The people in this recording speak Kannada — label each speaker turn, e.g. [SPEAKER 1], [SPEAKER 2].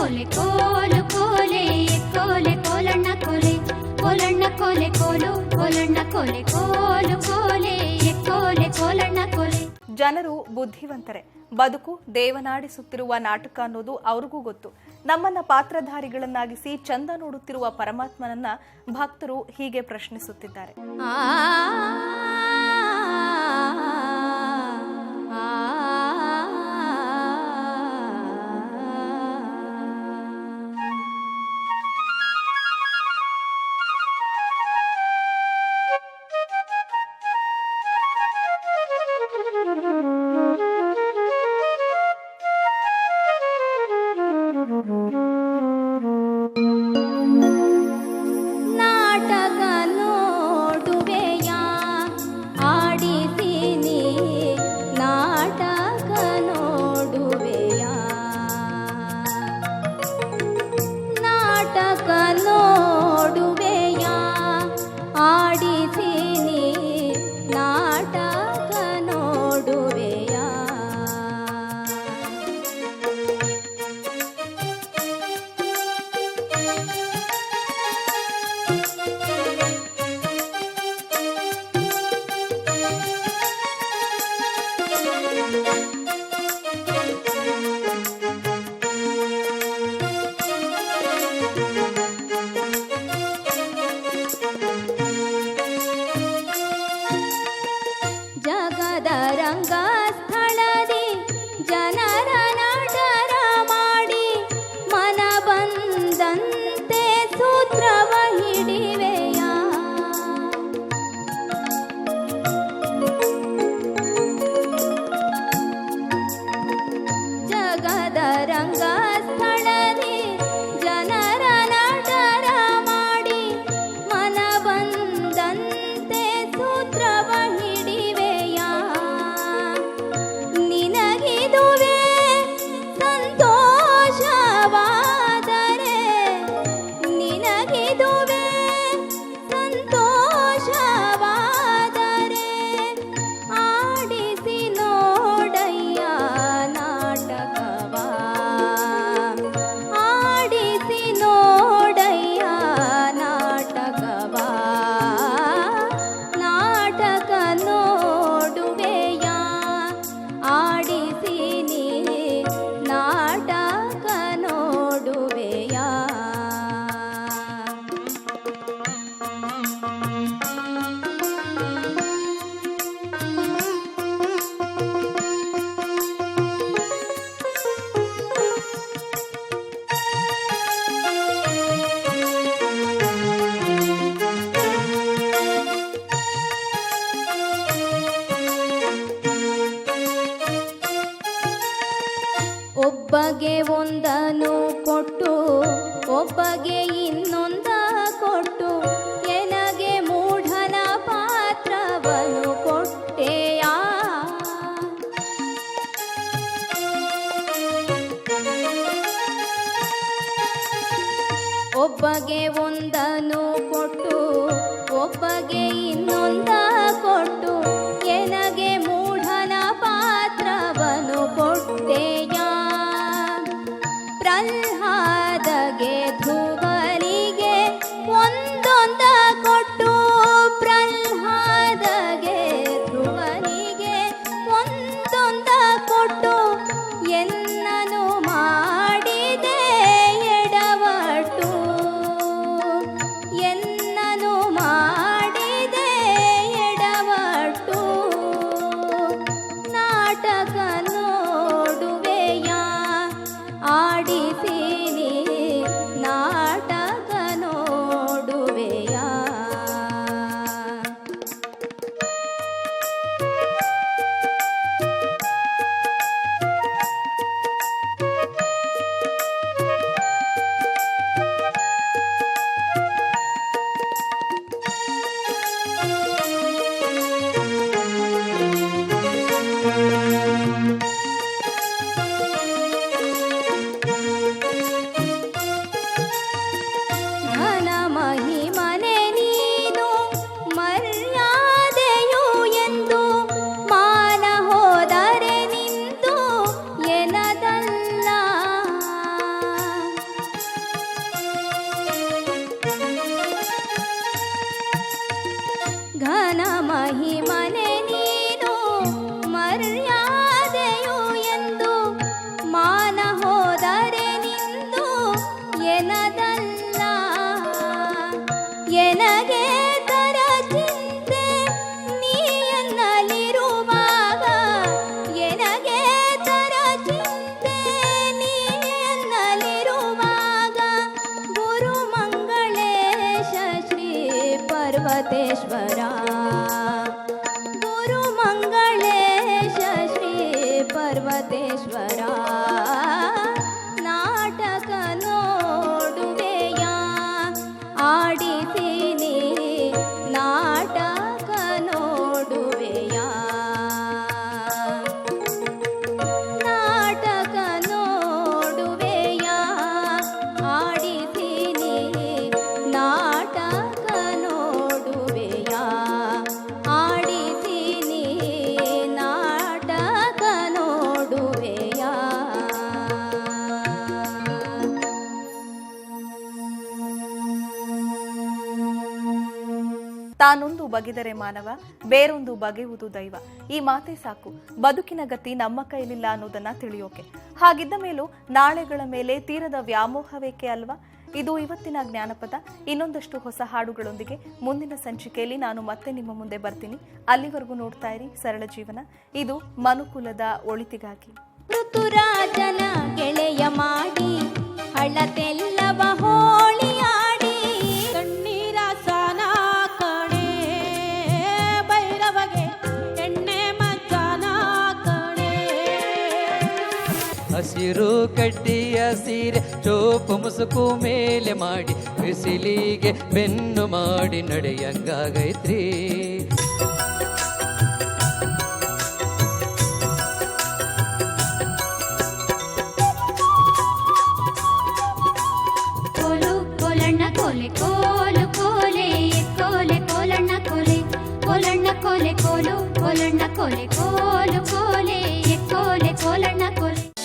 [SPEAKER 1] ಕೋಲೆ ಕೋಲು ಕೋಲೆ ಕೋಲೆ ಕೋಲಣ್ಣ ಕೋಲೆ ಕೋಲಣ್ಣ ಕೋಲೆ ಕೋಲು ಕೋಲಣ್ಣ ಕೋಲೆ ಕೋಲು ಕೋಲೆ ಕೋಲೆ ಕೋಲಣ್ಣ ಕೋಲೆ.
[SPEAKER 2] ಜನರು ಬುದ್ಧಿವಂತರೆ. ಬದುಕು ದೇವನಾಡಿಸುತ್ತಿರುವ ನಾಟಕ ಅನ್ನೋದು ಅವ್ರಿಗೂ ಗೊತ್ತು. ನಮ್ಮನ್ನ ಪಾತ್ರಧಾರಿಗಳನ್ನಾಗಿಸಿ ಚಂದ ನೋಡುತ್ತಿರುವ ಪರಮಾತ್ಮನನ್ನ ಭಕ್ತರು ಹೀಗೆ ಪ್ರಶ್ನಿಸುತ್ತಿದ್ದಾರೆ.
[SPEAKER 1] ನಾಟಕ ನೋಡುವೆಯ ಆಡಿಸಿನಿ, ನಾಟಕ ನೋಡುವೆಯ, ನಾಟಕ ನೋಡುವೆಯ ಆಡಿಸಿನಿ, ನಾಟಕ ನೋಡುವೆಯ. ಜಗದ ರಂಗಸ್ಥಳದಿ ಜನರ ನಾಟರ ಮಾಡಿ ಮನ ಬಂದಂತೆ ಸೂತ್ರವ ಹಿಡಿವೆಯ. ಜಗದ ರಂಗಸ್ಥಳದಿ ಜನರ ನಾಟರ ಮಾಡಿ ಮನ ಬಂದಂತೆ ಸೂತ್ರವ ಹಿಡಿವೆಯ. ನಿನಗಿದುವೆ ಸಂತೋಷವಾದರೆ, ನಿನಗಿದುವೆ ಸಂತೋಷವಾದರೆ ಆಡಿಸಿ ನೋಡಯ್ಯ ನಾಟಕವ, ಆಡಿಸಿ ನೋಡಯ್ಯ ನಾಟಕವ. ನಾಟಕ ನೋಡುವೆಯ ಆಡಿಸಿನಿ, ನಾಟಕ ನೋಡುವೆಯ. ಒಬ್ಬಗೆ ಒಂದನ್ನು ಕೊಟ್ಟು ಒಬ್ಬಗೆ ಇನ್ನೊಂದ ಕೊಟ್ಟು ಎನಗೆ ಮೂಢನ ಪಾತ್ರವನ್ನು ಕೊಟ್ಟೆಯ. ಒಬ್ಬಗೆ ಒಂದನ್ನು ಕೊಟ್ಟು ಒಬ್ಬಗೆ ಇನ್ನೊಂದ ಕೊಟ್ಟು ಎನಗೆ ಮೂಢನ ಪಾತ್ರವನ್ನು ಕೊಟ್ಟೆಯ. ಪ್ರಹ್ಲಾದಗೆ ಧ್ರುವನಿಗೆ ಒಂದೊಂದ ಕೊಟ್ಟು, ಪ್ರಹ್ಲಾದಗೆ ಧ್ರುವನಿಗೆ ಒಂದೊಂದ ಕೊಟ್ಟು ಎನ್ನನು ಮಾಡಿದೆ ಎಡವಟ್ಟು, ಎನ್ನನು ಮಾಡಿದೆ ಎಡವಟ್ಟು. ನಾಟಕ ನೋಡುವೆಯ ಆಡಿಸಿನಿ,
[SPEAKER 2] ತಾನೊಂದು ಬಗೆದರೆ ಮಾನವ, ಬೇರೊಂದು ಬಗೆಯುವುದು ದೈವ. ಈ ಮಾತೇ ಸಾಕು, ಬದುಕಿನ ಗತಿ ನಮ್ಮ ಕೈಲಿಲ್ಲ ಅನ್ನೋದನ್ನ ತಿಳಿಯೋಕೆ. ಹಾಗಿದ್ದ ಮೇಲೂ ನಾಳೆಗಳ ಮೇಲೆ ತೀರದ ವ್ಯಾಮೋಹವೇಕೆ ಅಲ್ವಾ? ಇದು ಇವತ್ತಿನ ಜ್ಞಾನಪದ. ಇನ್ನೊಂದಷ್ಟು ಹೊಸ ಹಾಡುಗಳೊಂದಿಗೆ ಮುಂದಿನ ಸಂಚಿಕೆಯಲ್ಲಿ ನಾನು ಮತ್ತೆ ನಿಮ್ಮ ಮುಂದೆ ಬರ್ತೀನಿ. ಅಲ್ಲಿವರೆಗೂ ನೋಡ್ತಾ ಇರಿ ಸರಳ ಜೀವನ. ಇದು ಮನುಕುಲದ ಒಳಿತಿಗಾಗಿ.
[SPEAKER 1] ಋತುರಾಜನ ಗೆಳೆಯ ಮಾಡಿ ಹಳ್ಳತೆಲ್ಲವ ಹೋಳಿಯಾಡಿ ಕಣ್ಣೀರ ಸಾನ ಕಣೆ ಭೈರವಗೆ ಎಣ್ಣೆ ಮಜ್ಜಾನ ಕಣೆ.
[SPEAKER 3] ಹಸಿರು ಕಡ್ಡಿಯ ಸೀರೆ ಚೋಪು ಮುಸುಕು ಮೇಲೆ ಮಾಡಿ ಬಿಸಿಲಿಗೆ ಬೆನ್ನು ಮಾಡಿ ನಡೆಯಂಗಾಗೈತ್ರಿ.
[SPEAKER 1] ಕೋಲೆ ಕೋಲು ಕೋಲೆ ಕೋಲೆ ಕೋಲಣ್ಣ ಕೋಲೆ ಕೋಲಣ್ಣ ಕೋಲೆ ಕೋಲು ಕೋಲಣ್ಣ ಕೋಲೆ ಕೋಲು.